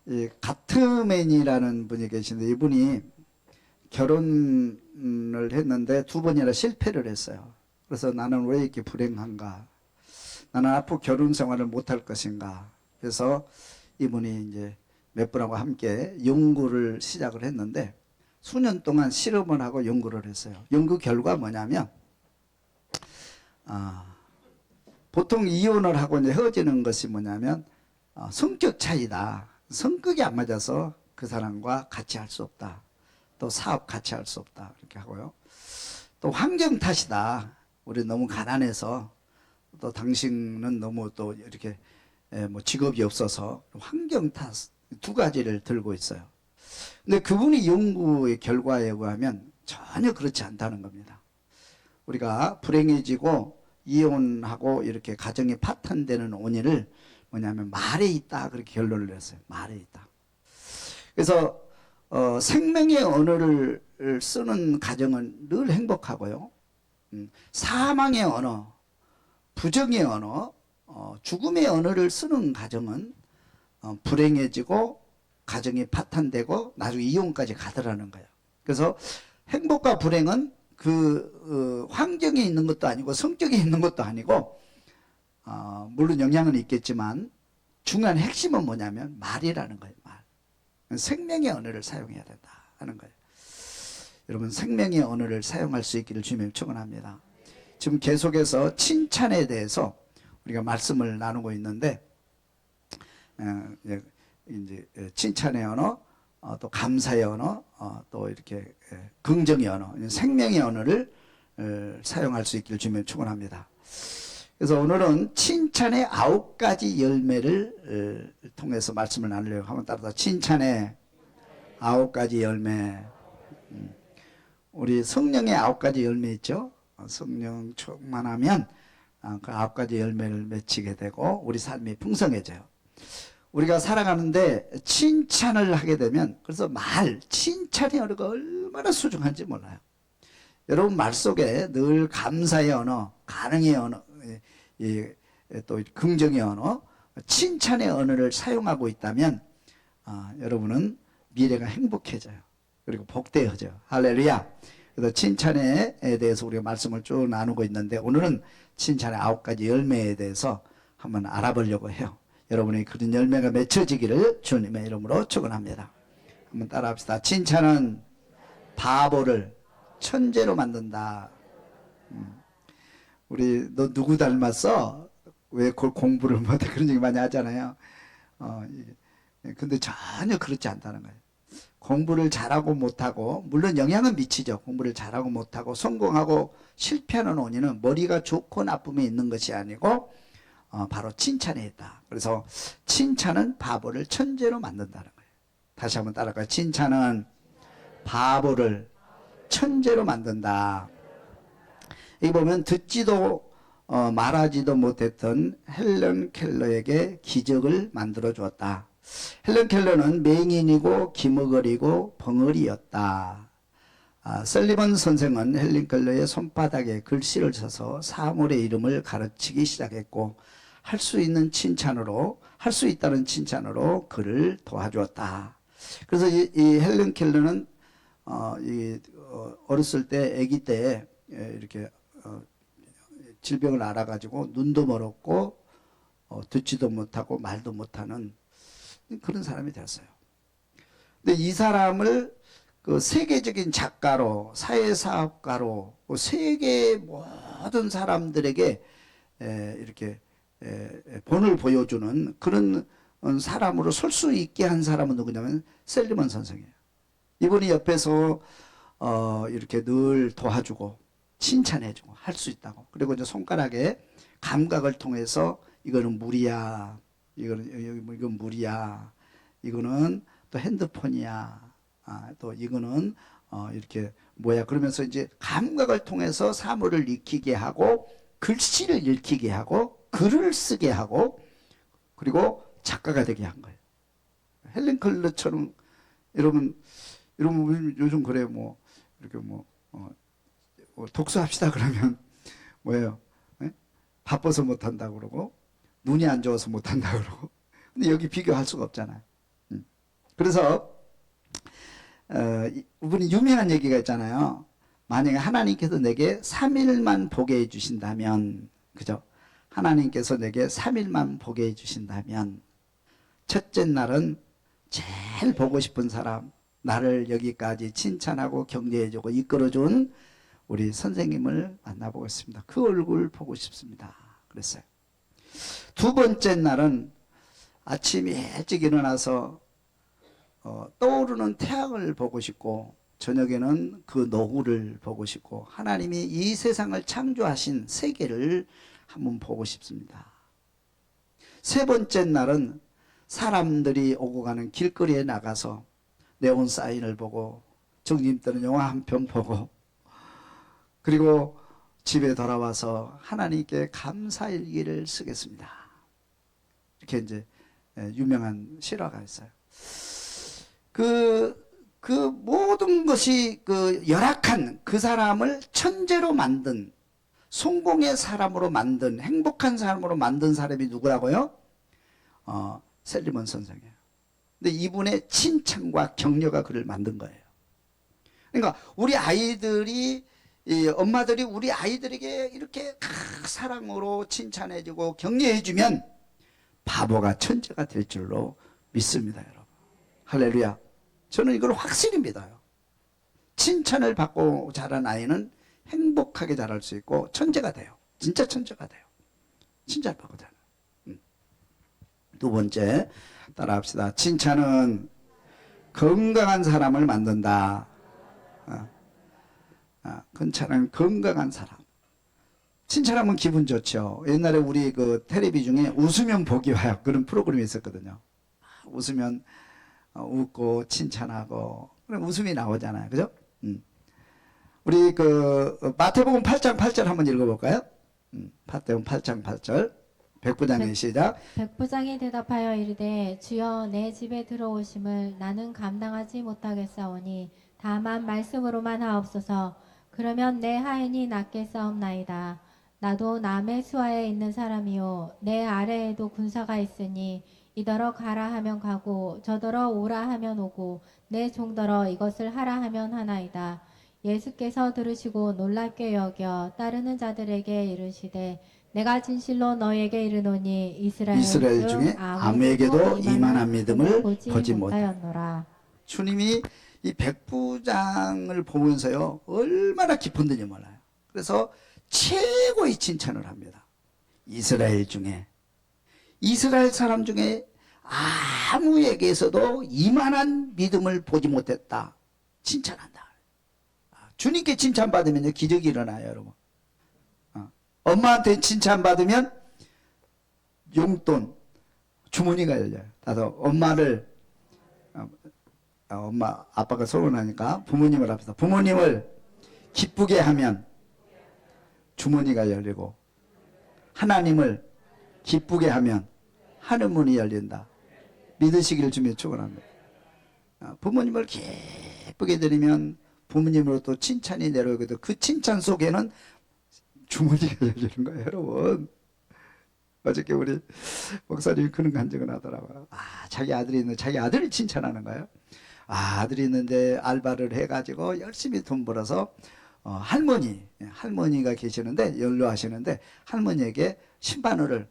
이 가트맨이라는 분이 계신데 이분이 결혼을 했는데 두 번이나 실패를 했어요. 그래서 나는 왜 이렇게 불행한가? 나는 앞으로 결혼 생활을 못할 것인가? 그래서 이분이 이제 몇 분하고 함께 연구를 시작을 했는데 수년 동안 실험을 하고 연구를 했어요. 연구 결과 뭐냐면 보통 이혼을 하고 이제 헤어지는 것이 뭐냐면 성격 차이다. 성격이 안 맞아서 그 사람과 같이 할 수 없다. 또 사업 같이 할 수 없다. 이렇게 하고요. 또 환경 탓이다. 우리 너무 가난해서 또 당신은 너무 또 이렇게 뭐 직업이 없어서 환경 탓 두 가지를 들고 있어요. 근데 그분이 연구의 결과에 의하면 전혀 그렇지 않다는 겁니다. 우리가 불행해지고 이혼하고 이렇게 가정이 파탄되는 원인을 뭐냐면 말에 있다. 그렇게 결론을 냈어요. 말에 있다. 그래서 생명의 언어를 쓰는 가정은 늘 행복하고요. 사망의 언어, 부정의 언어, 죽음의 언어를 쓰는 가정은 불행해지고 가정이 파탄되고 나중에 이혼까지 가더라는 거예요. 그래서 행복과 불행은 환경에 있는 것도 아니고 성격에 있는 것도 아니고 물론 영향은 있겠지만 중요한 핵심은 뭐냐면 말이라는 거예요. 말. 생명의 언어를 사용해야 된다 하는 거예요. 여러분 생명의 언어를 사용할 수 있기를 주님 축원합니다. 지금 계속해서 칭찬에 대해서 우리가 말씀을 나누고 있는데 이제 칭찬의 언어, 또 감사의 언어, 또 이렇게 긍정의 언어, 생명의 언어를 사용할 수 있기를 주님 축원합니다. 그래서 오늘은 칭찬의 9가지 열매를 통해서 말씀을 나누려고 한번 따라서 칭찬의 9가지 열매. 우리 성령의 9가지 열매 있죠. 성령 충만하면 그 9가지 열매를 맺히게 되고 우리 삶이 풍성해져요. 우리가 살아가는데 칭찬을 하게 되면 그래서 칭찬의 언어가 얼마나 소중한지 몰라요. 여러분 말 속에 늘 감사의 언어, 가능의 언어, 또 긍정의 언어, 칭찬의 언어를 사용하고 있다면 여러분은 미래가 행복해져요. 그리고 복되어져요. 할렐루야. 그래서 칭찬에 대해서 우리가 말씀을 쭉 나누고 있는데 오늘은 칭찬의 9가지 열매에 대해서 한번 알아보려고 해요. 여러분의 그런 열매가 맺혀지기를 주님의 이름으로 축원합니다. 한번 따라합시다. 칭찬은 바보를 천재로 만든다. 우리 너 누구 닮았어? 왜 그걸 공부를 못해? 그런 얘기 많이 하잖아요. 근데 전혀 그렇지 않다는 거예요. 공부를 잘하고 못하고 물론 영향은 미치죠. 공부를 잘하고 못하고 성공하고 실패하는 원인은 머리가 좋고 나쁨에 있는 것이 아니고 바로 칭찬에 있다. 그래서 칭찬은 바보를 천재로 만든다는 거예요. 다시 한번 따라할까요? 칭찬은 바보를 천재로 만든다. 여기 보면 듣지도 말하지도 못했던 헬런 켈러에게 기적을 만들어 주었다. 헬런 켈러는 맹인이고 기머거리고 벙어리였다. 셀리번 선생은 헬런 켈러의 손바닥에 글씨를 써서 사물의 이름을 가르치기 시작했고 할 수 있는 칭찬으로 할 수 있다는 칭찬으로 그를 도와주었다. 그래서 이 헬런 켈러는 어렸을 때 아기 때 이렇게 질병을 알아가지고 눈도 멀었고 듣지도 못하고 말도 못하는 그런 사람이 되었어요. 근데 이 사람을 그 세계적인 작가로 사회사업가로 세계 모든 사람들에게 이렇게 본을 보여주는 그런 사람으로 설 수 있게 한 사람은 누구냐면 셀리먼 선생이에요. 이분이 옆에서 이렇게 늘 도와주고 칭찬해주고 할 수 있다고. 그리고 이제 손가락에 감각을 통해서 이거는 물이야, 이건 물이야, 이거는 또 핸드폰이야, 또 이거는 이렇게 뭐야. 그러면서 이제 감각을 통해서 사물을 익히게 하고 글씨를 읽히게 하고 글을 쓰게 하고 그리고 작가가 되게 한 거예요. 헬렌 켈러처럼 여러분 요즘 그래요. 뭐 이렇게 독서합시다 그러면 뭐예요? 바빠서 못한다고 그러고 눈이 안 좋아서 못한다고 그러고 근데 여기 비교할 수가 없잖아요. 그래서 이분이 유명한 얘기가 있잖아요. 만약에 하나님께서 내게 3일만 보게 해주신다면, 그죠? 하나님께서 내게 3일만 보게 해주신다면, 첫째 날은 제일 보고 싶은 사람, 나를 여기까지 칭찬하고 격려해주고 이끌어준 우리 선생님을 만나보고 싶습니다. 그 얼굴 보고 싶습니다. 그랬어요. 두 번째 날은 아침 일찍 일어나서 떠오르는 태양을 보고 싶고, 저녁에는 그 노을을 보고 싶고, 하나님이 이 세상을 창조하신 세계를 한번 보고 싶습니다. 세 번째 날은 사람들이 오고 가는 길거리에 나가서 네온 사인을 보고, 정님 때는 영화 한 편 보고, 그리고 집에 돌아와서 하나님께 감사일기를 쓰겠습니다. 이렇게 이제 유명한 실화가 있어요. 그 모든 것이 열악한 그 사람을 천재로 만든, 성공의 사람으로 만든, 행복한 사람으로 만든 사람이 누구라고요? 셀리먼 선생이에요. 근데 이분의 칭찬과 격려가 그를 만든 거예요. 그러니까 우리 아이들이, 엄마들이 우리 아이들에게 이렇게 사랑으로 칭찬해주고 격려해주면 바보가 천재가 될 줄로 믿습니다, 여러분. 할렐루야. 저는 이걸 확실히 믿어요. 칭찬을 받고 자란 아이는 행복하게 자랄 수 있고 천재가 돼요. 진짜 천재가 돼요. 칭찬 받고 자라. 두 번째, 따라합시다. 칭찬은 건강한 사람을 만든다. 칭찬은 건강한 사람. 칭찬하면 기분 좋죠. 옛날에 우리 그 텔레비 중에 웃으면 복이 와요, 그런 프로그램이 있었거든요. 웃으면 웃고 칭찬하고 그럼 웃음이 나오잖아요, 그죠? 우리 마태복음 8장 8절 한번 읽어볼까요? 마태복음 8장 8절. 백부장의 시작. 백부장이 대답하여 이르되 주여 내 집에 들어오심을 나는 감당하지 못하겠사오니 다만 말씀으로만 하옵소서. 그러면 내 하인이 낫게 싸움나이다. 나도 남의 수하에 있는 사람이요 내 아래에도 군사가 있으니 이더러 가라 하면 가고 저더러 오라 하면 오고 내 종더러 이것을 하라 하면 하나이다. 예수께서 들으시고 놀랍게 여겨 따르는 자들에게 이르시되 내가 진실로 너에게 이르노니 이스라엘 중에 아무에게도 이만한 믿음을 보지 못하였노라. 주님이 이 백부장을 보면서요 얼마나 기쁜지 몰라요. 그래서 최고의 칭찬을 합니다. 이스라엘 사람 중에 아무에게서도 이만한 믿음을 보지 못했다. 칭찬한다. 주님께 칭찬받으면 기적이 일어나요, 여러분. 엄마한테 칭찬받으면 용돈, 주머니가 열려요. 나도 엄마를, 엄마, 아빠가 서운하니까 부모님을 합시다. 부모님을 기쁘게 하면 주머니가 열리고, 하나님을 기쁘게 하면 하늘문이 열린다. 믿으시기를 주며 축원합니다. 부모님을 기쁘게 드리면 부모님으로부터 칭찬이 내려오거든. 그 칭찬 속에는 주머니가 열리는 거예요, 여러분. 어저께 우리 목사님이 그런 간증을 하더라고요. 자기 아들이 있는데 자기 아들을 칭찬하는 거예요. 아들이 있는데 알바를 해가지고 열심히 돈 벌어서 할머니가 계시는데 연로하시는데 할머니에게 10만 원을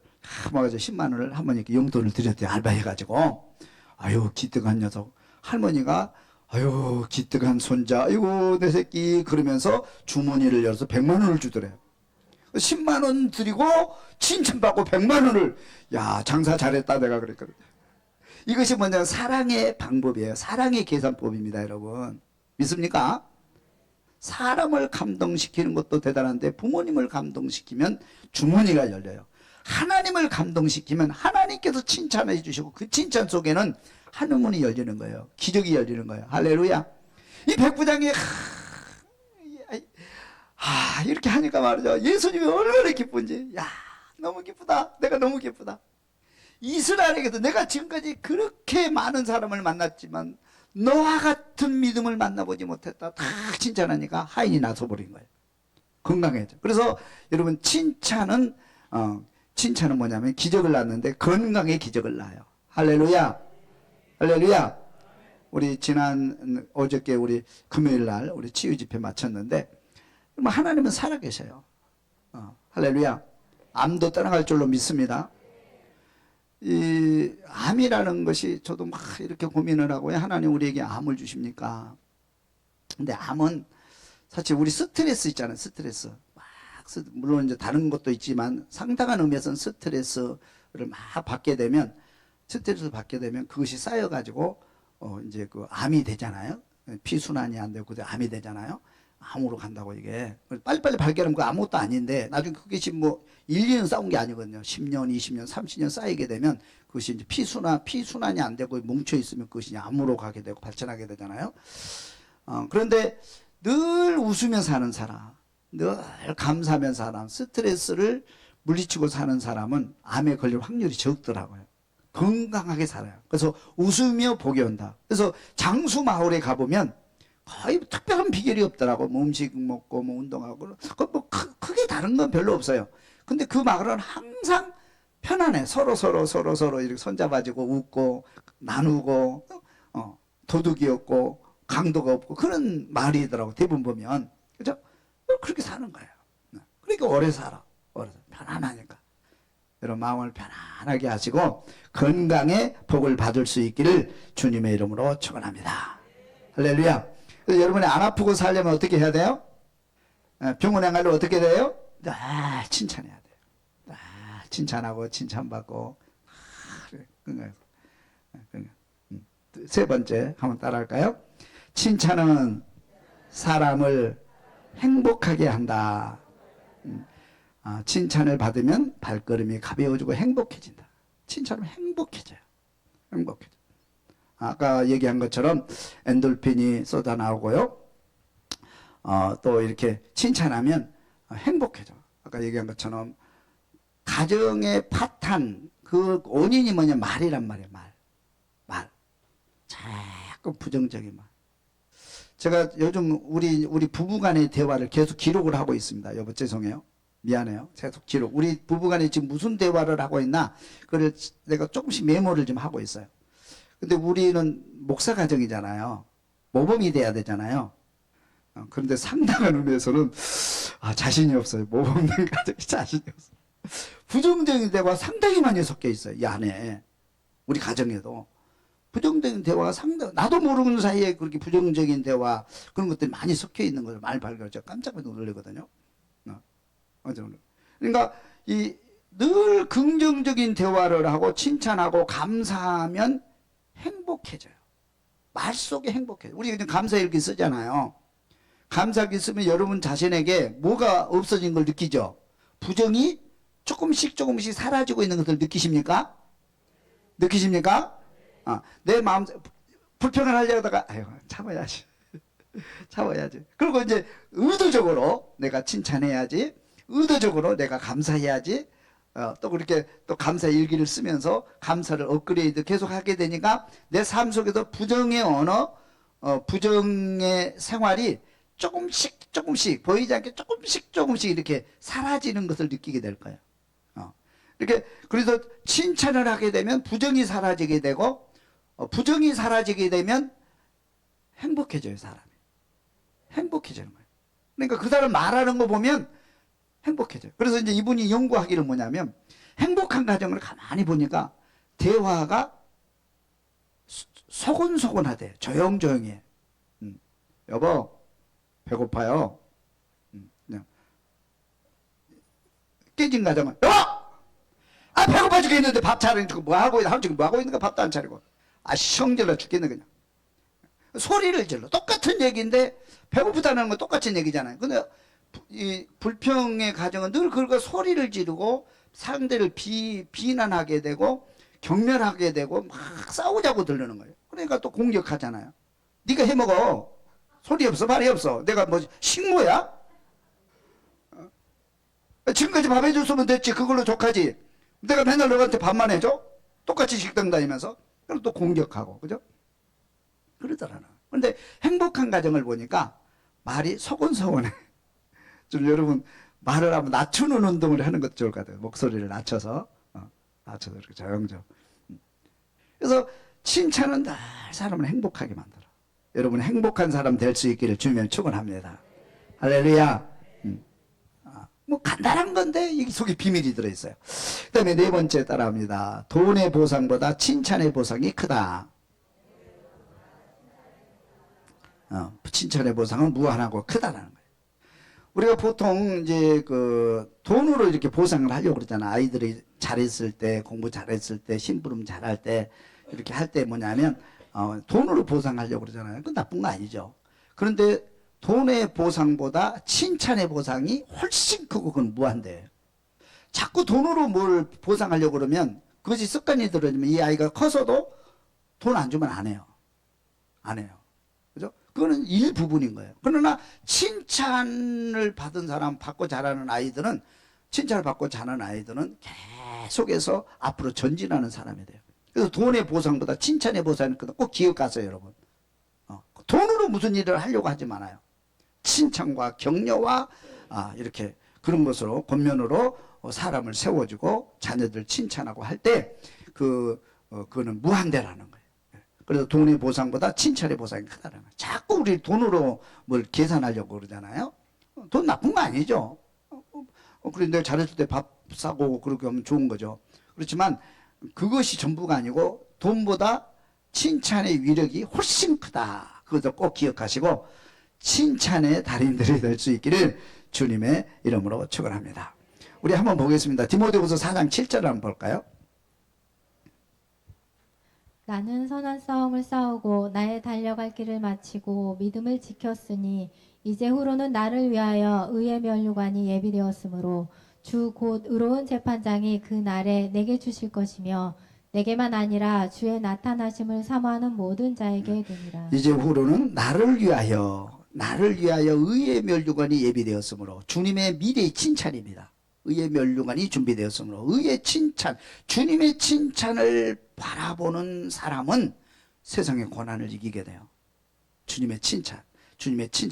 모아서 10만 원을 할머니께 용돈을 드렸대요. 알바해가지고. 아유 기특한 녀석. 할머니가 아유 기특한 손자. 아이고 내 새끼 그러면서 주머니를 열어서 100만 원을 주더래요. 10만 원 드리고 칭찬받고 100만 원을. 야 장사 잘했다 내가 그랬거든요. 이것이 뭐냐면 사랑의 방법이에요. 사랑의 계산법입니다, 여러분. 믿습니까? 사람을 감동시키는 것도 대단한데 부모님을 감동시키면 주머니가 열려요. 하나님을 감동시키면 하나님께서 칭찬해 주시고 그 칭찬 속에는 하늘문이 열리는 거예요. 기적이 열리는 거예요. 할렐루야. 이 백부장이 이렇게 하니까 말이죠. 예수님이 얼마나 기쁜지. 야 너무 기쁘다. 내가 너무 기쁘다. 이스라엘에게도 내가 지금까지 그렇게 많은 사람을 만났지만 너와 같은 믿음을 만나보지 못했다. 다 칭찬하니까 하인이 나서버린 거예요. 건강해져. 그래서 여러분 칭찬은 뭐냐면 기적을 낳는데 건강의 기적을 낳아요. 할렐루야. 할렐루야. 우리 어저께 우리 금요일 날 우리 치유 집회 마쳤는데, 하나님은 살아계셔요. 할렐루야. 암도 떠나갈 줄로 믿습니다. 이 암이라는 것이 저도 막 이렇게 고민을 하고, 왜 하나님 우리에게 암을 주십니까? 근데 암은 사실 우리 스트레스 있잖아요. 스트레스. 물론 이제 다른 것도 있지만 상당한 의미에서는 스트레스를 막 받게 되면, 그것이 쌓여가지고 이제 그 암이 되잖아요. 피순환이 안 되고 암이 되잖아요. 암으로 간다고. 이게 빨리빨리 발견하면 그 아무것도 아닌데, 나중에 그것이 뭐 1, 2년 쌓은 게 아니거든요. 10년, 20년, 30년 쌓이게 되면 그것이 이제 피순환이 안 되고 뭉쳐 있으면 그것이 암으로 가게 되고 발전하게 되잖아요. 그런데 늘 웃으며 사는 사람, 늘 감사하면서 사는 사람, 스트레스를 물리치고 사는 사람은 암에 걸릴 확률이 적더라고요. 건강하게 살아요. 그래서 웃으며 복이 온다. 그래서 장수 마을에 가보면 거의 특별한 비결이 없더라고. 뭐 음식 먹고 뭐 운동하고 뭐 크게 다른 건 별로 없어요. 근데 그 마을은 항상 편안해. 서로 이렇게 손잡아주고 웃고 나누고 도둑이 없고 강도가 없고 그런 마을이더라고. 대부분 보면. 그죠? 그렇게 사는 거예요. 그러니까 오래 살아. 편안하니까. 여러분 마음을 편안하게 하시고 건강에 복을 받을 수 있기를 주님의 이름으로 축원합니다. 할렐루야. 그래서 여러분이 안 아프고 살려면 어떻게 해야 돼요? 병원에 가려면 어떻게 돼요? 칭찬해야 돼요. 칭찬하고 칭찬받고. 세 번째 한번 따라할까요? 칭찬은 사람을 행복하게 한다. 칭찬을 받으면 발걸음이 가벼워지고 행복해진다. 칭찬하면 행복해져요. 아까 얘기한 것처럼 엔돌핀이 쏟아나오고요. 또 이렇게 칭찬하면 행복해져. 아까 얘기한 것처럼 가정의 파탄, 그 원인이 뭐냐? 말이란 말이에요. 말. 자꾸 부정적인 말. 제가 요즘 우리 부부간의 대화를 계속 기록을 하고 있습니다. 여보 죄송해요. 미안해요. 계속 기록. 우리 부부간에 지금 무슨 대화를 하고 있나? 그걸 내가 조금씩 메모를 좀 하고 있어요. 근데 우리는 목사 가정이잖아요. 모범이 돼야 되잖아요. 그런데 상당한 의미에서는 자신이 없어요. 모범된 가정이 자신이 없어요. 부정적인 대화가 상당히 많이 섞여 있어요. 이 안에. 우리 가정에도. 부정적인 대화가 나도 모르는 사이에 그렇게 부정적인 대화, 그런 것들이 많이 섞여 있는 것을 많이 발견해서 깜짝 놀라거든요. 그러니까 늘 긍정적인 대화를 하고 칭찬하고 감사하면 행복해져요. 말 속에 행복해져요. 우리 지금 감사일기 쓰잖아요. 감사일기 쓰면 여러분 자신에게 뭐가 없어진 걸 느끼죠? 부정이 조금씩 사라지고 있는 것을 느끼십니까? 내 마음 불평을 하려다가 참아야지. 그리고 이제 의도적으로 내가 칭찬해야지. 의도적으로 내가 감사해야지. 또 그렇게 또 감사 일기를 쓰면서 감사를 업그레이드 계속 하게 되니까 내 삶 속에서 부정의 언어, 부정의 생활이 조금씩 보이지 않게 조금씩 이렇게 사라지는 것을 느끼게 될 거예요. 이렇게 그래서 칭찬을 하게 되면 부정이 사라지게 되고, 부정이 사라지게 되면 행복해져요. 사람이 행복해지는 거예요. 그러니까 그 사람 말하는 거 보면 행복해져요. 그래서 이제 이분이 연구하기를 뭐냐면, 행복한 가정을 가만히 보니까 대화가 소곤소곤하대. 조용조용해. 여보 배고파요. 그냥 깨진 가정은 여보 배고파 죽겠는데 밥 차리고 뭐하고 있는 하루 종일 뭐하고 있는가? 밥도 안 차리고 성질나 죽겠네. 그냥 소리를 질러. 똑같은 얘기인데 배고프다는 건 똑같은 얘기잖아요. 근데 이 불평의 가정은 늘 그걸 소리를 지르고 상대를 비난하게 되고 경멸하게 되고 막 싸우자고 들르는 거예요. 그러니까 또 공격하잖아요. 네가 해먹어. 소리 없어 말이 없어. 내가 뭐 식모야? 지금까지 밥 해줬으면 됐지. 그걸로 족하지. 내가 맨날 너한테 밥만 해줘? 똑같이 식당 다니면서. 그럼 또 공격하고. 그죠? 그러더라나. 그런데 행복한 가정을 보니까 말이 소곤소곤해. 좀 여러분 말을 한번 낮추는 운동을 하는 것도 좋을 것 같아요. 목소리를 낮춰서 이렇게 조용조용. 그래서 칭찬은 늘 사람을 행복하게 만들어. 여러분 행복한 사람 될 수 있기를 주님의 축원합니다. 할렐루야. 뭐 간단한 건데 이 속에 비밀이 들어있어요. 그 다음에 네 번째 따라합니다. 돈의 보상보다 칭찬의 보상이 크다. 칭찬의 보상은 무한하고 크다라는 거예요. 우리가 보통 이제 그 돈으로 이렇게 보상을 하려고 그러잖아. 아이들이 잘했을 때, 공부 잘했을 때, 심부름 잘할 때, 이렇게 할 때 뭐냐면, 돈으로 보상하려고 그러잖아요. 그건 나쁜 거 아니죠. 그런데 돈의 보상보다 칭찬의 보상이 훨씬 크고 그건 무한대예요. 자꾸 돈으로 뭘 보상하려고 그러면 그것이 습관이 들어지면 이 아이가 커서도 돈 안 주면 안 해요. 안 해요. 그죠? 그거는 일부분인 거예요. 그러나 칭찬을 받은 사람, 받고 자라는 아이들은, 칭찬을 받고 자라는 아이들은 계속해서 앞으로 전진하는 사람이 돼요. 그래서 돈의 보상보다 칭찬의 보상이 꼭 기억하세요, 여러분. 돈으로 무슨 일을 하려고 하지 말아요. 칭찬과 격려와 이렇게 그런 것으로 권면으로 사람을 세워주고 자녀들 칭찬하고 할 때 그거는 무한대라는 거예요. 그래서 돈의 보상보다 칭찬의 보상이 크다는 거예요. 자꾸 우리 돈으로 뭘 계산하려고 그러잖아요. 돈 나쁜 거 아니죠. 그런데 내가 잘했을 때 밥 사고 그렇게 하면 좋은 거죠. 그렇지만 그것이 전부가 아니고 돈보다 칭찬의 위력이 훨씬 크다. 그것도 꼭 기억하시고 칭찬의 달인들이 될 수 있기를 주님의 이름으로 축원합니다. 우리 한번 보겠습니다. 디모데후서 4장 7절 한번 볼까요? 나는 선한 싸움을 싸우고 나의 달려갈 길을 마치고 믿음을 지켰으니 이제 후로는 나를 위하여 의의 면류관이 예비되었으므로 주 곧 의로운 재판장이 그 날에 내게 주실 것이며 내게만 아니라 주의 나타나심을 사모하는 모든 자에게 되니라. 이제 후로는 나를 위하여 의의 면류관이 예비되었으므로 주님의 미래의 칭찬입니다. 의의 면류관이 준비되었으므로 의의 칭찬, 주님의 칭찬을 바라보는 사람은 세상의 고난을 이기게 돼요. 주님의 칭찬.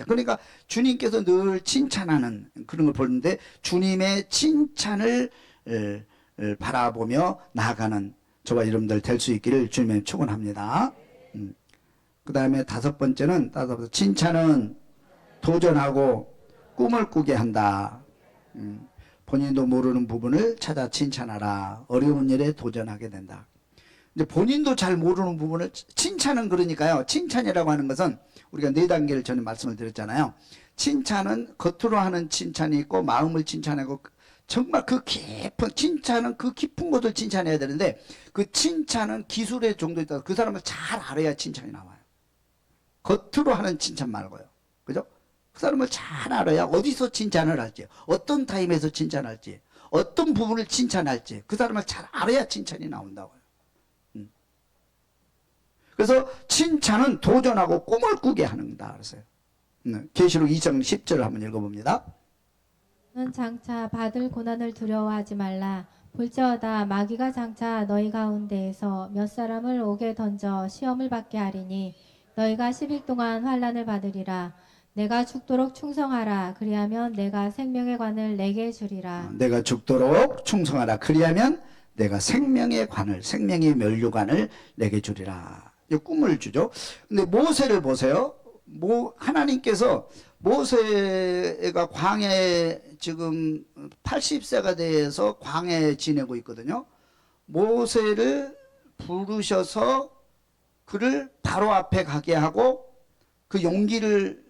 그러니까 주님께서 늘 칭찬하는 그런 걸 보는데 주님의 칭찬을 바라보며 나아가는 저와 여러분들 될 수 있기를 주님의 축원합니다. 그 다음에 다섯 번째는 칭찬은 도전하고 꿈을 꾸게 한다. 본인도 모르는 부분을 찾아 칭찬하라. 어려운 일에 도전하게 된다. 이제 본인도 잘 모르는 부분을 칭찬은 그러니까요. 칭찬이라고 하는 것은 우리가 네 단계를 전에 말씀을 드렸잖아요. 칭찬은 겉으로 하는 칭찬이 있고 마음을 칭찬하고 정말 그 깊은 칭찬은 그 깊은 것을 칭찬해야 되는데 그 칭찬은 기술의 정도에 따라 그 사람을 잘 알아야 칭찬이 나와요. 겉으로 하는 칭찬 말고요. 그죠? 그 사람을 잘 알아야 어디서 칭찬을 할지, 어떤 타임에서 칭찬할지, 어떤 부분을 칭찬할지 그 사람을 잘 알아야 칭찬이 나온다고요. 그래서 칭찬은 도전하고 꿈을 꾸게 하는다 그랬어요. 계시록 2장 10절을 한번 읽어봅니다. 너는 장차 받을 고난을 두려워하지 말라. 볼지어다 마귀가 장차 너희 가운데에서 몇 사람을 옥에 던져 시험을 받게 하리니 너희가 10일 동안 환난을 받으리라. 내가 죽도록 충성하라. 그리하면 내가 생명의 관을 내게 주리라. 내가 죽도록 충성하라. 그리하면 내가 생명의 관을, 생명의 면류관을 내게 주리라. 이 꿈을 주죠. 근데 모세를 보세요. 하나님께서 모세가 광야에 지금 80세가 돼서 광야에 지내고 있거든요. 모세를 부르셔서 그를 바로 앞에 가게 하고 그 용기를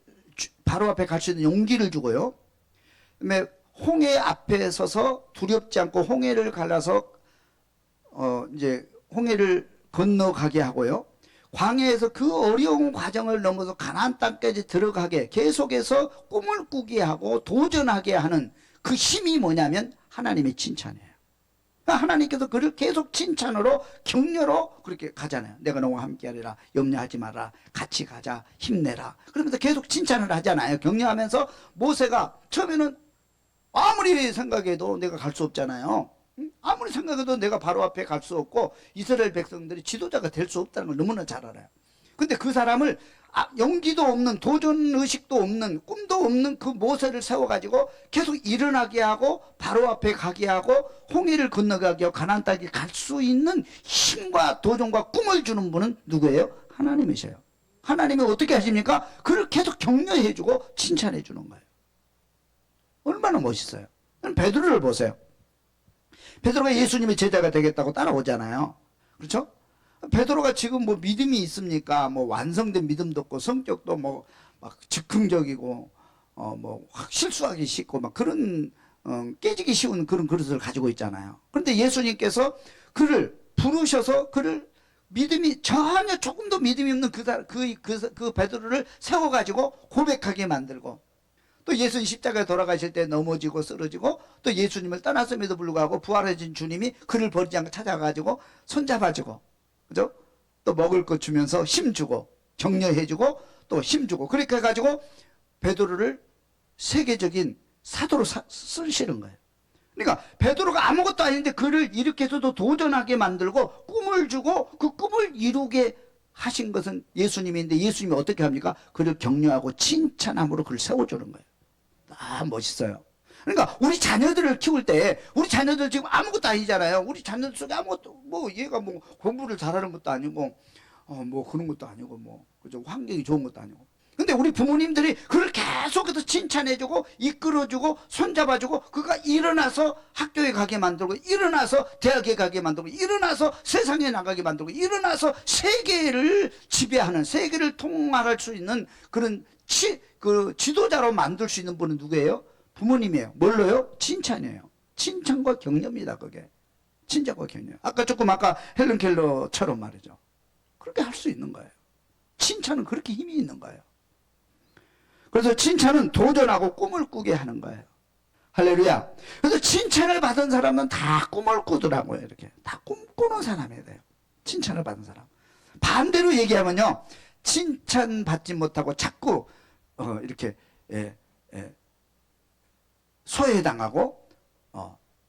바로 앞에 갈 수 있는 용기를 주고요. 그다음에 홍해 앞에 서서 두렵지 않고 홍해를 갈라서 이제 홍해를 건너가게 하고요. 광야에서 그 어려운 과정을 넘어서 가나안 땅까지 들어가게 계속해서 꿈을 꾸게 하고 도전하게 하는 그 힘이 뭐냐면 하나님의 칭찬이에요. 그러니까 하나님께서 그를 계속 칭찬으로 격려로 그렇게 가잖아요. 내가 너와 함께하리라. 염려하지 마라. 같이 가자. 힘내라. 그러면서 계속 칭찬을 하잖아요. 격려하면서 모세가 처음에는 아무리 생각해도 내가 갈 수 없잖아요. 아무리 생각해도 내가 바로 앞에 갈 수 없고 이스라엘 백성들이 지도자가 될 수 없다는 걸 너무나 잘 알아요. 근데 그 사람을 용기도 없는, 도전 의식도 없는, 꿈도 없는 그 모세를 세워가지고 계속 일어나게 하고 바로 앞에 가게 하고 홍해를 건너가게 하고 가나안 땅에 갈 수 있는 힘과 도전과 꿈을 주는 분은 누구예요? 하나님이세요. 하나님이 어떻게 하십니까? 그를 계속 격려해주고 칭찬해주는 거예요. 얼마나 멋있어요. 베드로를 보세요. 베드로가 예수님의 제자가 되겠다고 따라오잖아요. 그렇죠? 베드로가 지금 뭐 믿음이 있습니까? 뭐 완성된 믿음도 없고 성격도 뭐 막 즉흥적이고 뭐 확 실수하기 쉽고 막 그런 깨지기 쉬운 그런 그릇을 가지고 있잖아요. 그런데 예수님께서 그를 부르셔서 그를 믿음이 전혀 조금도 믿음이 없는 그 베드로를 세워가지고 고백하게 만들고 또 예수님 십자가에 돌아가실 때 넘어지고 쓰러지고 또 예수님을 떠났음에도 불구하고 부활해진 주님이 그를 버리지 않고 찾아가지고 손잡아주고 그죠? 또 먹을 것 주면서 힘주고 격려해주고 또 힘주고 그렇게 해가지고 베드로를 세계적인 사도로 쓰시는 거예요. 그러니까 베드로가 아무것도 아닌데 그를 이렇게 해서도 도전하게 만들고 꿈을 주고 그 꿈을 이루게 하신 것은 예수님인데 예수님이 어떻게 합니까? 그를 격려하고 칭찬함으로 그를 세워주는 거예요. 아, 멋있어요. 그러니까 우리 자녀들을 키울 때 우리 자녀들 지금 아무것도 아니잖아요. 우리 자녀들 속에 아무것도 뭐 얘가 뭐 공부를 잘하는 것도 아니고 뭐 그런 것도 아니고 뭐 그죠 환경이 좋은 것도 아니고. 근데 우리 부모님들이 그걸 계속해서 칭찬해주고 이끌어주고 손잡아주고 그가 일어나서 학교에 가게 만들고 일어나서 대학에 가게 만들고 일어나서 세상에 나가게 만들고 일어나서 세계를 지배하는 세계를 통할할 수 있는 그런 그 지도자로 만들 수 있는 분은 누구예요? 부모님이에요. 뭘로요? 칭찬이에요. 칭찬과 격려입니다. 그게 칭찬과 격려. 아까 헬런 켈러처럼 말이죠. 그렇게 할 수 있는 거예요. 칭찬은 그렇게 힘이 있는 거예요. 그래서 칭찬은 도전하고 꿈을 꾸게 하는 거예요. 할렐루야. 그래서 칭찬을 받은 사람은 다 꿈을 꾸더라고요. 이렇게 다 꿈꾸는 사람이 돼요. 칭찬을 받은 사람. 반대로 얘기하면요, 칭찬 받지 못하고 자꾸 이렇게 소외당하고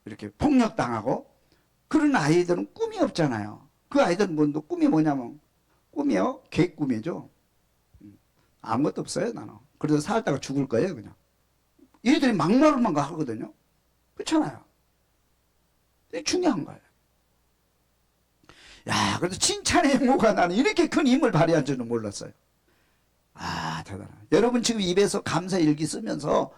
이렇게 폭력당하고 그런 아이들은 꿈이 없잖아요. 그 아이들은 뭐 꿈이 뭐냐면 꿈이요? 개꿈이죠. 아무것도 없어요 나는. 그래서 살다가 죽을 거예요 그냥. 얘들이 막말로만 하거든요. 그렇잖아요. 이게 중요한 거예요. 야, 그래도 칭찬의 행모가 나는 이렇게 큰 힘을 발휘한 줄은 몰랐어요. 아, 대단하다. 여러분 지금 입에서 감사 일기 쓰면서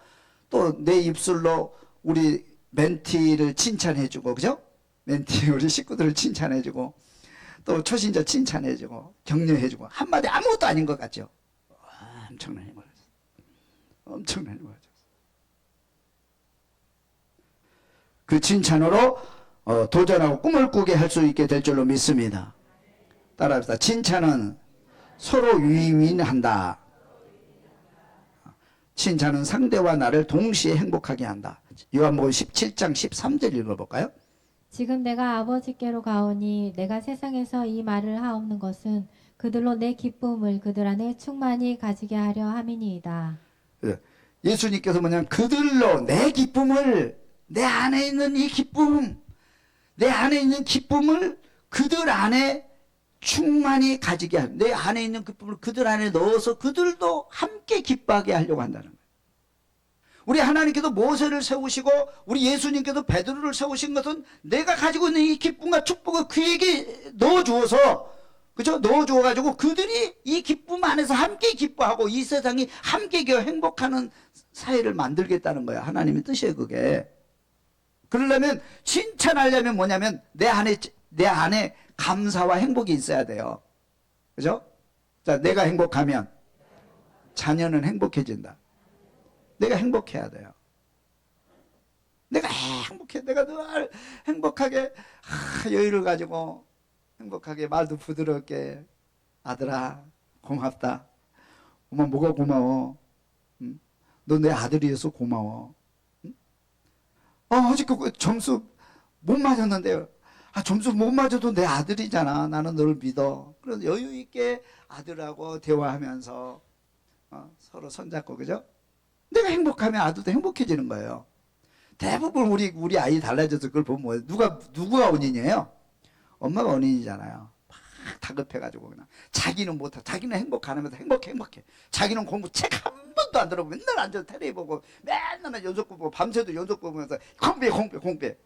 또 내 입술로 우리 멘티를 칭찬해주고, 그죠? 멘티 우리 식구들을 칭찬해주고, 또 초신자 칭찬해주고, 격려해주고, 한마디 아무것도 아닌 것 같죠? 와, 엄청난 힘을 가졌어. 엄청난 힘을 가졌어. 그 칭찬으로 도전하고 꿈을 꾸게 할 수 있게 될 줄로 믿습니다. 따라합시다. 칭찬은 서로 윈윈한다. 칭찬은 상대와 나를 동시에 행복하게 한다. 요한복음 17장 13절 읽어볼까요? 지금 내가 아버지께로 가오니 내가 세상에서 이 말을 하옵는 것은 그들로 내 기쁨을 그들 안에 충만히 가지게 하려 함이니이다. 예수님께서 뭐냐면 그들로 내 기쁨을, 내 안에 있는 이 기쁨, 내 안에 있는 기쁨을 그들 안에 충만히 가지게 하는, 내 안에 있는 기쁨을 그들 안에 넣어서 그들도 함께 기뻐하게 하려고 한다는 거예요. 우리 하나님께서 모세를 세우시고 우리 예수님께서 베드로를 세우신 것은 내가 가지고 있는 이 기쁨과 축복을 그에게 넣어주어서, 그죠? 넣어주어가지고 그들이 이 기쁨 안에서 함께 기뻐하고 이 세상이 함께 행복하는 사회를 만들겠다는 거야. 하나님의 뜻이에요, 그게. 그러려면, 칭찬하려면 뭐냐면 내 안에 감사와 행복이 있어야 돼요. 그죠? 자, 내가 행복하면 자녀는 행복해진다. 내가 행복해야 돼요. 내가 행복해. 내가 늘 행복하게 여유를 가지고 행복하게 말도 부드럽게 아들아 고맙다. 엄마 뭐가 고마워? 응? 너 내 아들이어서 고마워. 응? 아직 그 점수 못 맞았는데요. 점수 못 맞아도 내 아들이잖아. 나는 너를 믿어. 그래서 여유 있게 아들하고 대화하면서 서로 손잡고, 그죠? 내가 행복하면 아들도 행복해지는 거예요. 대부분 우리 아이 달라져서 그걸 보면 뭐예요? 누가 원인이에요? 엄마가 원인이잖아요. 막 다급해가지고 그냥 자기는 못해. 자기는 행복 안 하면서 행복해. 자기는 공부 책 한 번도 안 들어보고 맨날 앉아서 텔레비 보고 맨날 연속극 보고 밤새도 연속극 보면서 공부해.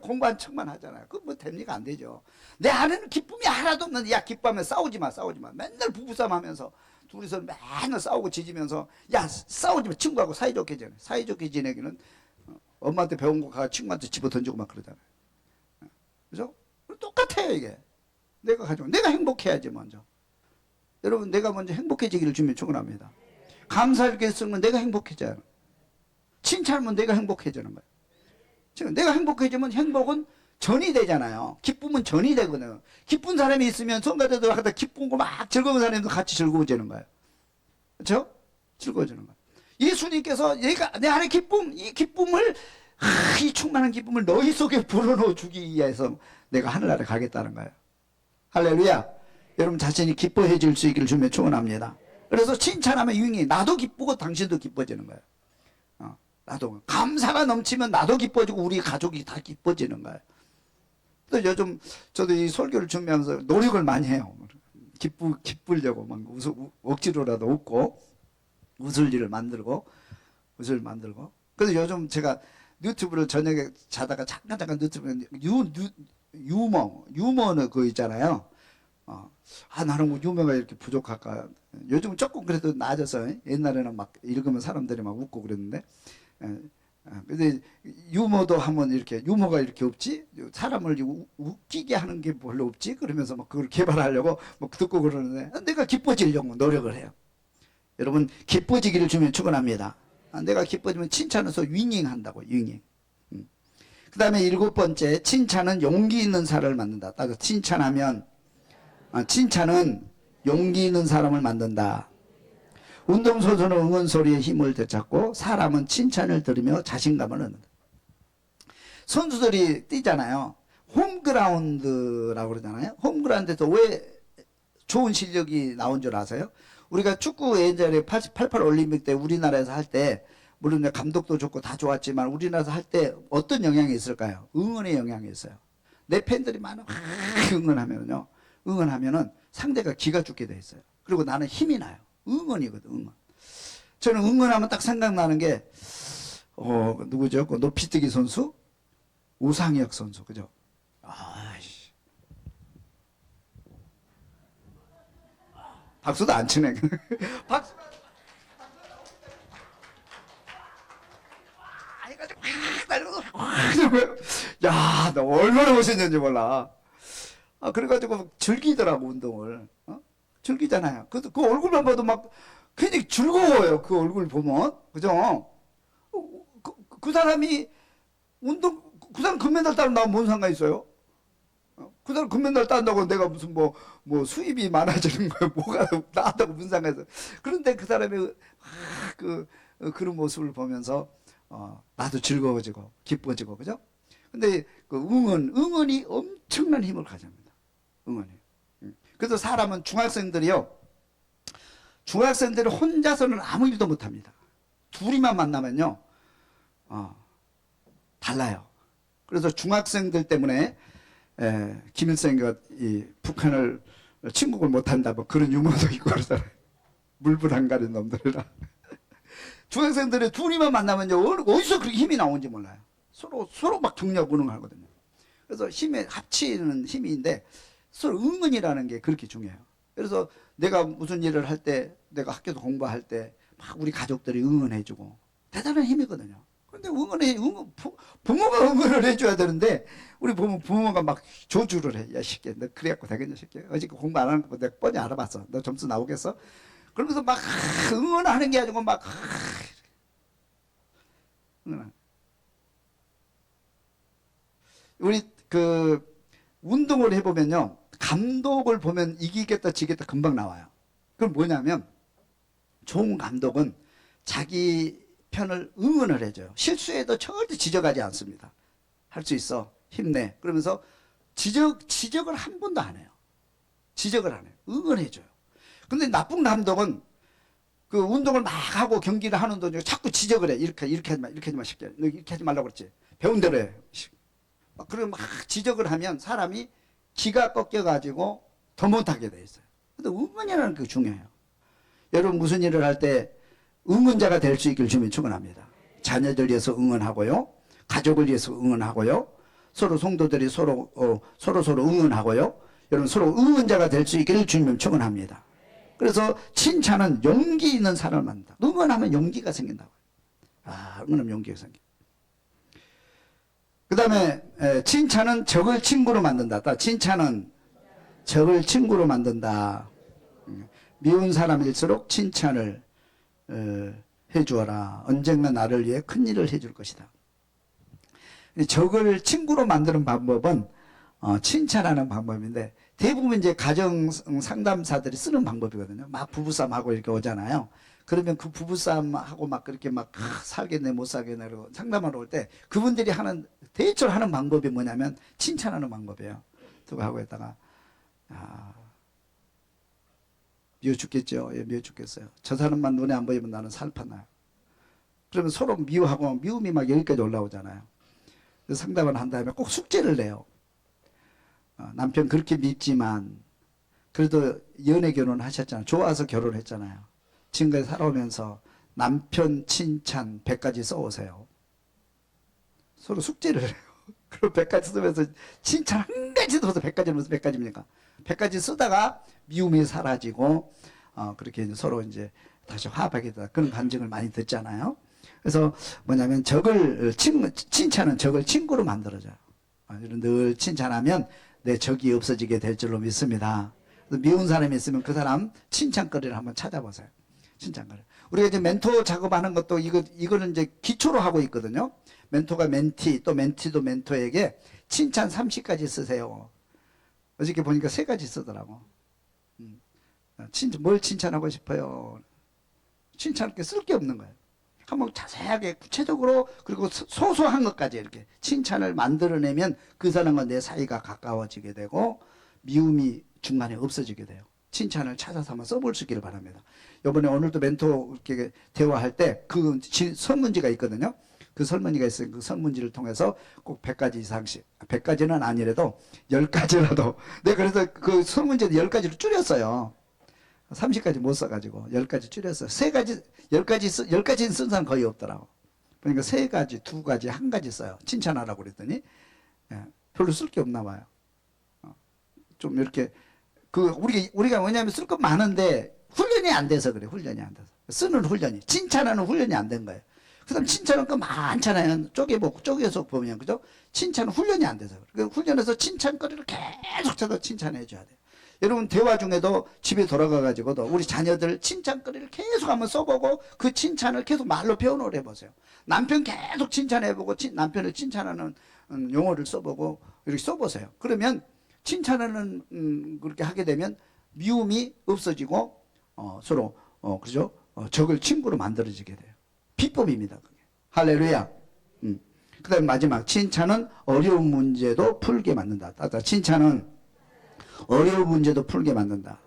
공부한 척만 하잖아요. 그거 뭐 됩니까? 안 되죠. 내 안에는 기쁨이 하나도 없는데, 야, 기뻐하면 싸우지 마. 맨날 부부싸움 하면서 둘이서 맨날 싸우고 지지면서, 야, 싸우지 마. 친구하고 사이좋게 지내. 사이좋게 지내기는 엄마한테 배운 거 가서 친구한테 집어 던지고 막 그러잖아요. 그죠? 똑같아요, 이게. 내가 행복해야지, 먼저. 여러분, 내가 먼저 행복해지기를 주면 축원합니다. 감사를 쓰면 내가 행복해져요. 칭찬하면 내가 행복해지는 거예요. 지금 내가 행복해지면 행복은 전이 되잖아요. 기쁨은 전이 되거든요. 기쁜 사람이 있으면 성가대도 갖다 기쁜 거 막 즐거운 사람도 같이 즐거워지는 거예요. 그렇죠? 즐거워지는 거예요. 예수님께서 내 안에 이 기쁨을, 이 충만한 기쁨을 너희 속에 불어넣어 주기 위해서 내가 하늘나라에 가겠다는 거예요. 할렐루야. 여러분 자신이 기뻐해질 수 있기를 주며 축원합니다. 그래서 칭찬하면 유익이, 나도 기쁘고 당신도 기뻐지는 거예요. 나도 감사가 넘치면 나도 기뻐지고 우리 가족이 다 기뻐지는 거예요. 또 요즘 저도 이 설교를 준비하면서 노력을 많이 해요. 기쁘려고 막 억지로라도 웃고 웃을 일을 만들고. 그래서 요즘 제가 유튜브를 저녁에 자다가 잠깐 유튜브에 유머는 그거 있잖아요. 나는 뭐 유머가 이렇게 부족할까. 요즘 조금 그래도 나아져서, 옛날에는 막 읽으면 사람들이 막 웃고 그랬는데, 근데 유머도 하면 이렇게 유머가 이렇게 없지, 사람을 웃기게 하는 게 별로 없지, 그러면서 막 그걸 개발하려고 막 듣고 그러는데, 내가 기뻐지려고 노력을 해요. 여러분 기뻐지기를 주면 축원합니다. 내가 기뻐지면 칭찬해서 윙잉한다고. 윙잉. 그 다음에 7번째, 칭찬은 용기 있는 사람을 만든다. 따라서 칭찬은 용기 있는 사람을 만든다. 운동선수는 응원소리에 힘을 되찾고 사람은 칭찬을 들으며 자신감을 얻는다. 선수들이 뛰잖아요. 홈그라운드라고 그러잖아요. 홈그라운드에서 왜 좋은 실력이 나온 줄 아세요? 우리가 축구 예전에 88 올림픽 때 우리나라에서 할 때, 물론 감독도 좋고 다 좋았지만 우리나라에서 할 때 어떤 영향이 있을까요? 응원의 영향이 있어요. 내 팬들이 많아 응원하면은 상대가 기가 죽게 돼 있어요. 그리고 나는 힘이 나요. 응원이거든, 응원. 저는 응원하면 딱 생각나는 게, 누구죠? 그 높이뛰기 선수? 우상혁 선수, 그죠? 아이씨. 박수도 안 치네. 박수. 해가지고 야, 나 얼마나 멋있는지 몰라. 그래가지고 즐기더라고, 운동을. 즐기잖아요. 그 얼굴만 봐도 막 괜히 즐거워요. 그 얼굴 보면. 그죠? 그 사람이 그 사람 금메달 따면 나하고 뭔 상관 있어요? 그 사람 금메달 딴다고 내가 무슨 뭐 수입이 많아지는 거야. 뭐가 나한다고 무슨 상관 있어. 그런데 그 사람의 그런 모습을 보면서 나도 즐거워지고 기뻐지고, 그죠? 근데 그 응원이 엄청난 힘을 가집니다. 응원이. 그래서 사람은 중학생들이 혼자서는 아무 일도 못합니다. 둘이만 만나면요, 달라요. 그래서 중학생들 때문에 김일성이 이 북한을 침공을 못한다, 뭐 그런 유머도 있고 그러잖아요. 물불 안 가린 놈들이라. 중학생들이 둘이만 만나면요, 어디서 그렇게 힘이 나오는지 몰라요. 서로 막 격려하고 하거든요. 그래서 합치는 힘인데, 서로 응원이라는 게 그렇게 중요해요. 그래서 내가 무슨 일을 할 때, 내가 학교에서 공부할 때 막 우리 가족들이 응원해주고 대단한 힘이거든요. 근데 부모가 응원을 해줘야 되는데, 우리 부모가 막 조주를 해. 야, 새끼, 너 그래갖고 되겠냐, 새끼. 어저께 공부 안 하는 거 내가 뻔히 알아봤어. 너 점수 나오겠어? 그러면서 막 응원하는 게 아니고 막 응원. 우리 운동을 해보면요, 감독을 보면 이기겠다 지겠다 금방 나와요. 그럼 뭐냐면, 좋은 감독은 자기 편을 응원을 해줘요. 실수해도 절대 지적하지 않습니다. 할 수 있어, 힘내. 그러면서 지적을 한 번도 안 해요. 지적을 안 해요. 응원해줘요. 근데 나쁜 감독은 그 운동을 막 하고 경기를 하는 도중에 자꾸 지적을 해. 이렇게 하지 마, 이렇게 하지 마, 너 이렇게 하지 말라고 그랬지. 배운 대로 해. 그리고 막 지적을 하면 사람이 기가 꺾여가지고 더 못하게 돼 있어요. 근데 응원이라는 게 중요해요. 여러분 무슨 일을 할 때 응원자가 될 수 있기를 주님 축원합니다. 자녀들 위해서 응원하고요, 가족을 위해서 응원하고요, 서로 성도들이 서로 응원하고요. 여러분 서로 응원자가 될 수 있기를 주님 축원합니다. 그래서 칭찬은 용기 있는 사람을 만든다. 응원하면 용기가 생긴다고. 응원하면 용기가 생겨. 그 다음에 칭찬은 적을 친구로 만든다. 칭찬은 적을 친구로 만든다. 미운 사람일수록 칭찬을 해주어라. 언젠가 나를 위해 큰 일을 해줄 것이다. 적을 친구로 만드는 방법은 칭찬하는 방법인데, 대부분 이제 가정 상담사들이 쓰는 방법이거든요. 막 부부싸움하고 이렇게 오잖아요. 그러면 그 부부싸움하고 막 그렇게 막 살겠네 못 살겠네 그러고 상담하러 올 때 그분들이 대체로 하는 방법이 뭐냐면 칭찬하는 방법이에요. 두고 하고 있다가 미워 죽겠죠. 예, 미워 죽겠어요. 저 사람만 눈에 안 보이면 나는 살판나요. 그러면 서로 미워하고 미움이 막 여기까지 올라오잖아요. 그래서 상담을 한 다음에 꼭 숙제를 내요. 남편 그렇게 밉지만 그래도 연애 결혼하셨잖아요. 좋아서 결혼했잖아요. 지금까지 살아오면서 남편 칭찬 100가지 써오세요. 서로 숙제를 해요. 그리고 100가지 쓰면서 칭찬 한 가지 써서 100가지는 무슨 100가지입니까? 100가지 쓰다가 미움이 사라지고 그렇게 이제 서로 이제 다시 화합하게 되다. 그런 간증을 많이 듣잖아요. 그래서 뭐냐면 칭찬은 적을 친구로 만들어줘요. 늘 칭찬하면 내 적이 없어지게 될 줄로 믿습니다. 미운 사람이 있으면 그 사람 칭찬거리를 한번 찾아보세요. 칭찬거리. 우리가 이제 멘토 작업하는 것도 이거는 이제 기초로 하고 있거든요. 멘토가 멘티, 또 멘티도 멘토에게 칭찬 30가지 쓰세요. 어저께 보니까 3가지 쓰더라고. 뭘 칭찬하고 싶어요? 칭찬할 게 쓸 게 없는 거예요. 한번 자세하게 구체적으로 그리고 소소한 것까지 이렇게 칭찬을 만들어내면 그 사람과 내 사이가 가까워지게 되고 미움이 중간에 없어지게 돼요. 칭찬을 찾아서 한번 써볼 수 있기를 바랍니다. 이번에 오늘도 멘토 이렇게 대화할 때 그 설문지가 있거든요. 그 설문지가 있으니 그 설문지를 통해서 꼭 100가지 이상씩, 100가지는 아니라도 10가지라도 내가 그래서 그 설문지를 10가지로 줄였어요. 30가지 못 써가지고 10가지 줄였어요. 10가지는 쓴 사람 거의 없더라고. 그러니까 3가지, 2가지, 1가지 써요. 칭찬하라고 그랬더니 별로 쓸 게 없나 봐요. 좀 이렇게 우리가 뭐냐면 쓸 거 많은데 훈련이 안 돼서 그래. 훈련이 안 돼서 쓰는 훈련이, 칭찬하는 훈련이 안 된 거예요. 그다음 칭찬은 거 많잖아요. 쪼개서 보면 그죠? 칭찬은 훈련이 안 돼서 그래. 훈련해서 칭찬거리를 계속 쳐서 칭찬해 줘야 돼요. 여러분 대화 중에도 집에 돌아가 가지고도 우리 자녀들 칭찬거리를 계속 한번 써보고 그 칭찬을 계속 말로 표현을 해보세요. 남편 계속 칭찬해보고 남편을 칭찬하는 용어를 써보고 이렇게 써보세요. 그러면 칭찬하는 그렇게 하게 되면 미움이 없어지고 서로 그죠? 적을 친구로 만들어지게 돼요. 비법입니다. 그게. 할렐루야. 그다음 마지막 칭찬은 어려운 문제도 풀게 만든다. 칭찬은 어려운 문제도 풀게 만든다.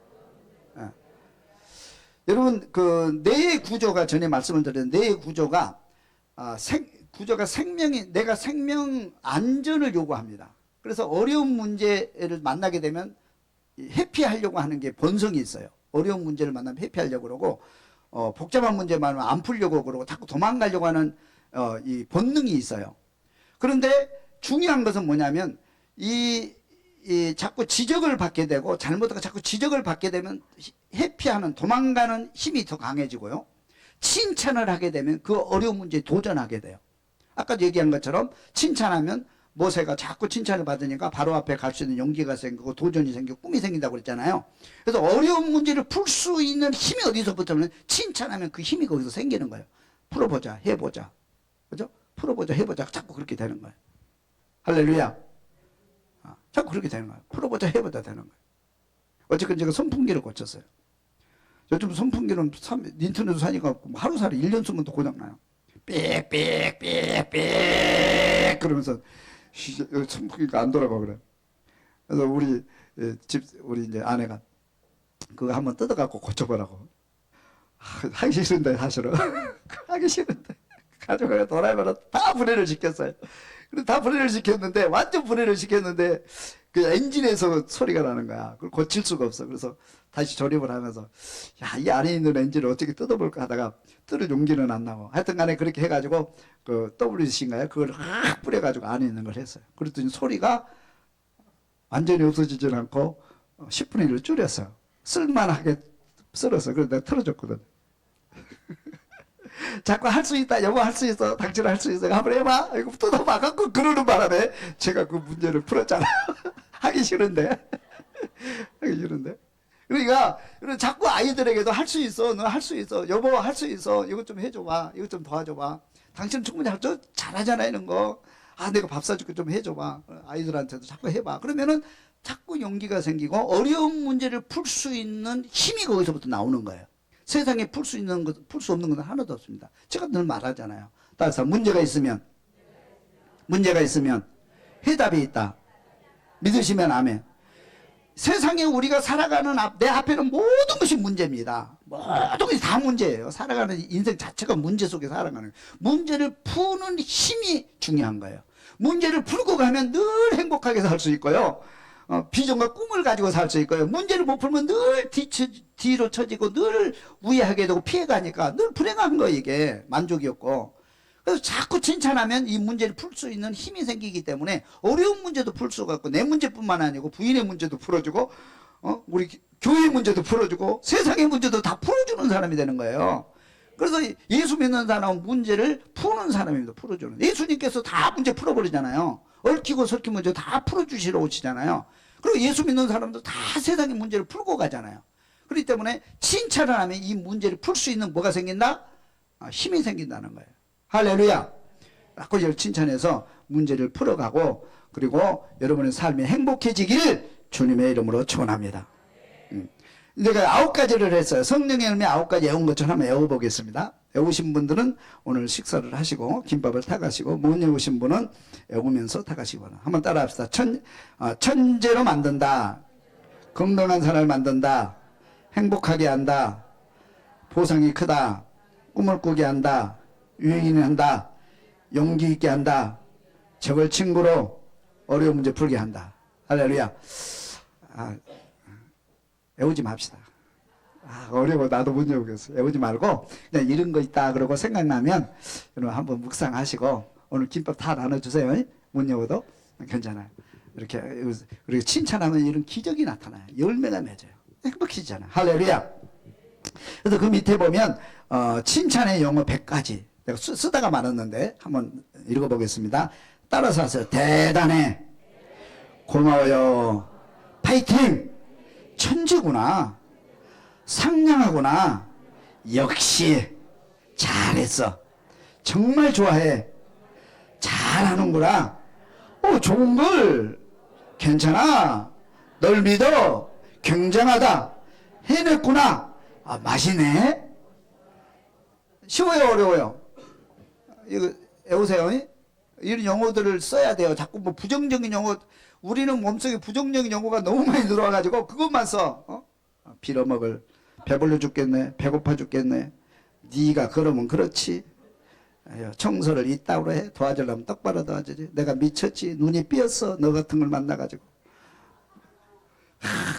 여러분 그 뇌의 구조가 전에 말씀을 드렸는데 뇌의 구조가 내가 생명 안전을 요구합니다. 그래서 어려운 문제를 만나게 되면 회피하려고 하는 게 본성이 있어요. 어려운 문제를 만나면 회피하려고 그러고 복잡한 문제 만나면 안 풀려고 그러고 자꾸 도망가려고 하는 이 본능이 있어요. 그런데 중요한 것은 뭐냐면 자꾸 지적을 받게 되고 잘못하고 자꾸 지적을 받게 되면 회피하는 도망가는 힘이 더 강해지고요. 칭찬을 하게 되면 그 어려운 문제에 도전하게 돼요. 아까도 얘기한 것처럼 칭찬하면 모세가 자꾸 칭찬을 받으니까 바로 앞에 갈 수 있는 용기가 생기고 도전이 생기고 꿈이 생긴다고 그랬잖아요. 그래서 어려운 문제를 풀 수 있는 힘이 어디서부터면 칭찬하면 그 힘이 거기서 생기는 거예요. 풀어보자, 해보자. 그죠? 풀어보자, 해보자. 자꾸 그렇게 되는 거예요. 할렐루야. 자꾸 그렇게 되는 거예요. 풀어보자, 해보자 되는 거예요. 어쨌든 제가 선풍기를 고쳤어요. 요즘 선풍기는 인터넷으로 사니까 하루살이 1년 쓰면 또 고장나요. 삑삑삑삑 그러면서 선풍기가 안 돌아가 그래. 그래서 우리 이제 아내가 그거 한번 뜯어갖고 고쳐보라고. 하기 싫은데 사실은 하기 싫은데 가져가서 돌아가면 다 분해를 시켰어요. 그래서 다 분해를 시켰는데 완전 분해를 시켰는데 그 엔진에서 소리가 나는 거야. 그걸 고칠 수가 없어. 그래서 다시 조립을 하면서 야, 이 안에 있는 엔진을 어떻게 뜯어볼까 하다가 뜯을 용기는 안 나고 하여튼 간에 그렇게 해가지고 그 WC인가요? 그걸 확 뿌려가지고 안에 있는 걸 했어요. 그랬더니 소리가 완전히 없어지질 않고 10분의 1을 줄였어요. 쓸만하게 썰었어. 그래서 내가 틀어줬거든. 자꾸 할 수 있다, 여보 할 수 있어, 당신 할 수 있어, 한번 해봐. 이거 뜯어봐. 갖고 그러는 바람에 제가 그 문제를 풀었잖아요. 하기 싫은데. 하기 싫은데. 그러니까 자꾸 아이들에게도 할 수 있어, 너 할 수 있어, 여보 할 수 있어, 이것 좀 해줘봐, 이것 좀 도와줘봐. 당신은 충분히 잘하잖아 이런 거. 아, 내가 밥 사줄게 좀 해줘봐. 아이들한테도 자꾸 해봐. 그러면은 자꾸 용기가 생기고 어려운 문제를 풀 수 있는 힘이 거기서부터 나오는 거예요. 세상에 풀 수 있는 것, 풀 수 없는 것은 하나도 없습니다. 제가 늘 말하잖아요. 따라서 문제가 있으면 해답이 있다. 믿으시면 아멘. 세상에 우리가 살아가는 내 앞에는 모든 것이 문제입니다. 모든 것이 다 문제예요. 살아가는 인생 자체가 문제 속에 살아가는 거예요. 문제를 푸는 힘이 중요한 거예요. 문제를 풀고 가면 늘 행복하게 살 수 있고요. 비전과 꿈을 가지고 살 수 있고요. 문제를 못 풀면 늘 뒤로 처지고 늘 우회하게 되고 피해가니까 늘 불행한 거예요. 이게 만족이 없고. 그래서 자꾸 칭찬하면 이 문제를 풀 수 있는 힘이 생기기 때문에 어려운 문제도 풀 수가 있고 내 문제뿐만 아니고 부인의 문제도 풀어주고 우리 교회 문제도 풀어주고 세상의 문제도 다 풀어주는 사람이 되는 거예요. 그래서 예수 믿는 사람은 문제를 푸는 사람입니다. 풀어주는. 예수님께서 다 문제 풀어버리잖아요. 얽히고 설킨 문제 다 풀어주시러 오시잖아요. 그리고 예수 믿는 사람도 다 세상의 문제를 풀고 가잖아요. 그렇기 때문에 칭찬을 하면 이 문제를 풀 수 있는 뭐가 생긴다? 힘이 생긴다는 거예요. 할렐루야. 자꾸 칭찬해서 문제를 풀어가고 그리고 여러분의 삶이 행복해지기를 주님의 이름으로 축원합니다. 내가 9가지를 했어요. 성령의 열매 9가지 외운 것처럼 한번 외워보겠습니다. 외우신 분들은 오늘 식사를 하시고 김밥을 타가시고 못 외우신 분은 외우면서 타가시기 바랍니다. 한번 따라합시다. 천재로 만든다. 건강한 사람을 만든다. 행복하게 한다. 보상이 크다. 꿈을 꾸게 한다. 유행이 한다. 용기 있게 한다. 적을 친구로 어려운 문제 풀게 한다. 할렐루야. 외우지 맙시다. 어려워. 나도 못 외우겠어. 외우지 말고 그냥 이런 거 있다 그러고 생각나면 여러분 한번 묵상하시고 오늘 김밥 다 나눠주세요. 못 외워도 괜찮아요. 이렇게 그리고 칭찬하면 이런 기적이 나타나요. 열매가 맺어요. 행복해지잖아요. 할렐루야. 그래서 그 밑에 보면 칭찬의 영어 100가지 내가 쓰다가 말았는데 한번 읽어보겠습니다. 따라서 하세요. 대단해. 고마워요. 파이팅. 천재구나. 상냥하구나. 역시 잘했어. 정말 좋아해. 잘하는구나. 좋은 걸. 괜찮아. 널 믿어. 굉장하다. 해냈구나. 맛이네. 쉬워요, 어려워요? 이거 외우세요. 이런 용어들을 써야 돼요. 자꾸 뭐 부정적인 용어, 우리는 몸속에 부정적인 용어가 너무 많이 들어와가지고 그것만 써. 빌어먹을, 배불러 죽겠네, 배고파 죽겠네. 네가 그러면 그렇지. 청소를 이따구로 해. 도와주려면 똑바로 도와주지. 내가 미쳤지. 눈이 삐었어. 너 같은 걸 만나가지고.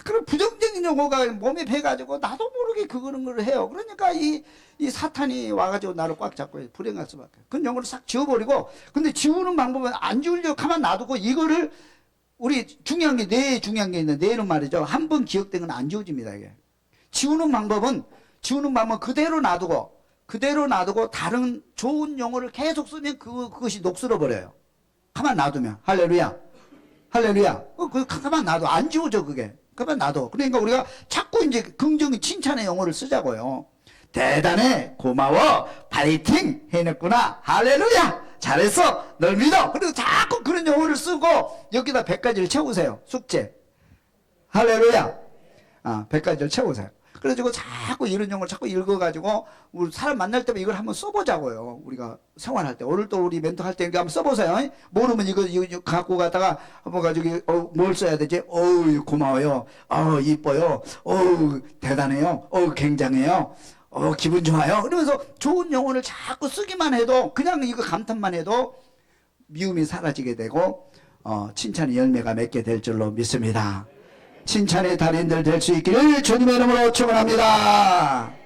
그런 부정적인 용어가 몸에 배가지고 나도 모르게 그거는 걸 해요. 그러니까 이 사탄이 와가지고 나를 꽉 잡고 불행할 수밖에. 그 용어를 싹 지워버리고, 근데 지우는 방법은 안 지우려고 가만 놔두고 이거를 우리 중요한 게 뇌에 중요한 게 있는데 뇌는 말이죠. 한 번 기억된 건 안 지워집니다. 이게. 지우는 방법은 그대로 놔두고 다른 좋은 용어를 계속 쓰면 그것이 녹슬어 버려요. 가만 놔두면. 할렐루야. 할렐루야. 가만 놔둬. 안 지워져, 그게. 가만 놔둬. 그러니까 우리가 자꾸 이제 긍정의 칭찬의 용어를 쓰자고요. 대단해. 고마워. 파이팅. 해냈구나. 할렐루야. 잘했어. 널 믿어. 그리고 자꾸 그런 용어를 쓰고 여기다 100가지를 채우세요. 숙제. 할렐루야. 100가지를 채우세요. 그래가지고 자꾸 이런 용어를 자꾸 읽어가지고 우리 사람 만날 때면 이걸 한번 써보자고요. 우리가 생활할 때. 오늘 또 우리 멘토 할 때 한번 써보세요. 모르면 이거 갖고 가다가 한번 가지고 뭘 써야 되지? 고마워요. 이뻐요. 대단해요. 굉장해요. 기분 좋아요. 그러면서 좋은 용어를 자꾸 쓰기만 해도 그냥 이거 감탄만 해도 미움이 사라지게 되고 칭찬의 열매가 맺게 될 줄로 믿습니다. 칭찬의 달인들 될 수 있기를 주님의 이름으로 축원합니다.